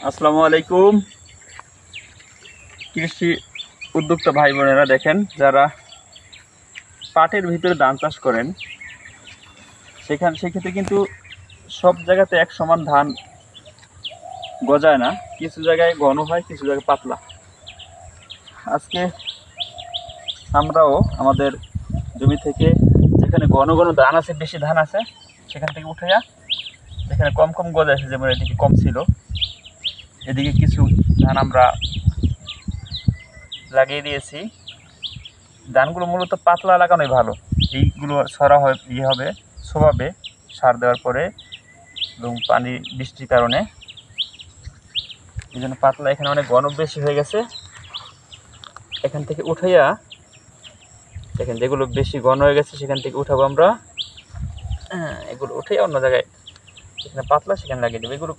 আসসালামু আলাইকুম। কৃষি উদ্যোক্তা ভাই বোনেরা, দেখেন যারা পাটের ভিতরে ধান চাষ করেন সেক্ষেত্রে কিন্তু সব জায়গাতে এক সমান ধান গজায় না। কিছু জায়গায় ঘন হয়, কিছু জায়গায় পাতলা। আজকে আমরাও আমাদের জমি থেকে যেখানে ঘন ঘন ধান আছে, বেশি ধান আছে, সেখান থেকে উঠাইয়া যেখানে কম কম গজায়, যেমন এদিকে কম ছিল, এদিকে কিছু ধান আমরা লাগিয়ে দিয়েছি। ধানগুলো মূলত পাতলা লাগানোই ভালো। এইগুলো ছড়া হবে শোভাবে সার দেওয়ার পরে এবং পানি বৃষ্টির কারণে। এই জন্য পাতলা, এখানে অনেক ঘন বেশি হয়ে গেছে। এখান থেকে উঠাইয়া দেখেন, যেগুলো বেশি ঘন হয়ে গেছে সেখান থেকে উঠাবো আমরা। এগুলো উঠাইয়া অন্য জায়গায়, যেখানে পাতলা সেখানে লাগিয়ে দেবো। এগুলো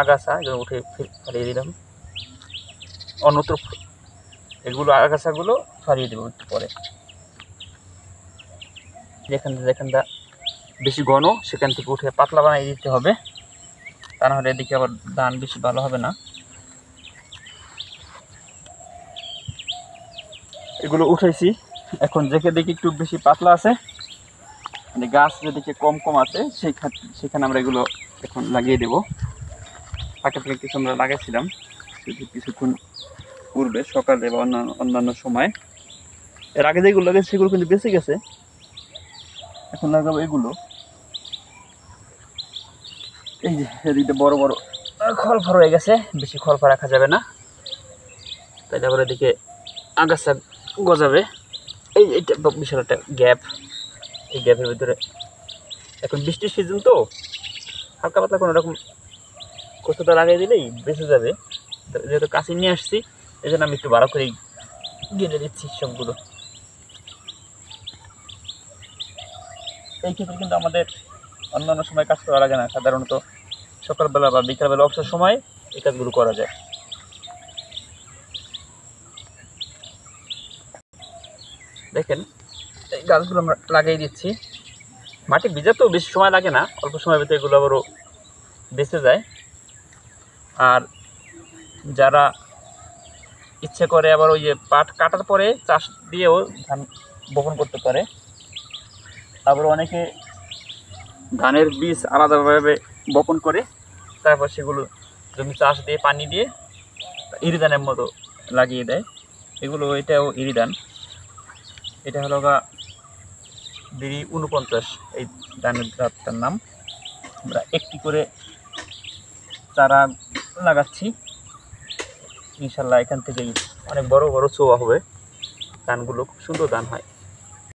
আগাছা, এগুলো উঠে ফালিয়ে দিলাম অন্যত্র। এগুলো আগাছাগুলো ফালিয়ে দেবো একটু পরে। যেখানটা বেশি ঘন সেখান থেকে উঠে পাতলা বানিয়ে দিতে হবে, তা না হলে এদিকে আবার ধান বেশি ভালো হবে না। এগুলো উঠাইছি। এখন যেদিকে একটু বেশি পাতলা আছে, মানে গাছ যেদিকে কম কম আছে, সেখানে আমরা এগুলো এখন লাগিয়ে দেবো। ফাঁকে ফাঁকে কিছু আমরা লাগাইছিলাম, কিছুক্ষণ পূর্বে সকালে বা অন্যান্য সময়। এর আগে যেগুলো লাগাইছি সেগুলো কিন্তু বেঁচে গেছে। এখন লাগাবো এগুলো। এই যে এদিকে বড় বড় খলফা হয়ে গেছে, বেশি খলফা রাখা যাবে না, তাই আবার এদিকে আগাছা গজাবে। এইটা বিশাল একটা গ্যাপ। এই গ্যাপের ভিতরে এখন বৃষ্টির সিজন তো হালকা পাতলা কোনো রকম কোথাও লাগিয়ে দিলেই বেঁচে যাবে। যেহেতু কাছে নিয়ে আসছি, এই জন্য আমি একটু ভালো করে গেড়ে দিচ্ছি সবগুলো। এই ক্ষেত্রে কিন্তু আমাদের অন্যান্য সময় কাজ করা লাগে না। সাধারণত সকালবেলা বা বিকালবেলা অবসর সময় এই কাজগুলো করা যায়। দেখেন, এই গাছগুলো আমরা লাগিয়ে দিচ্ছি। মাটি ভিজাতেও বেশি সময় লাগে না, অল্প সময়ের ভিতরে এগুলো আবারও বেঁচে যায়। আর যারা ইচ্ছে করে আবার ওই যে পাট কাটার পরে চাষ দিয়েও ধান বপন করতে পারে। আবার অনেকে ধানের বীজ আলাদাভাবে বপন করে তারপর সেগুলো জমি চাষ দিয়ে পানি দিয়ে ইরিধানের মতো লাগিয়ে দেয়। এটাও ইরিধান। এটা হলো বিড়ি 49, এই ধানের জাতটার নাম। আমরা একটি করে চারা লাগাচ্ছি। ইনশাল্লাহ এখান থেকেই অনেক বড় বড় চোয়া হবে। ধানগুলো খুব সুন্দর ধান হয়।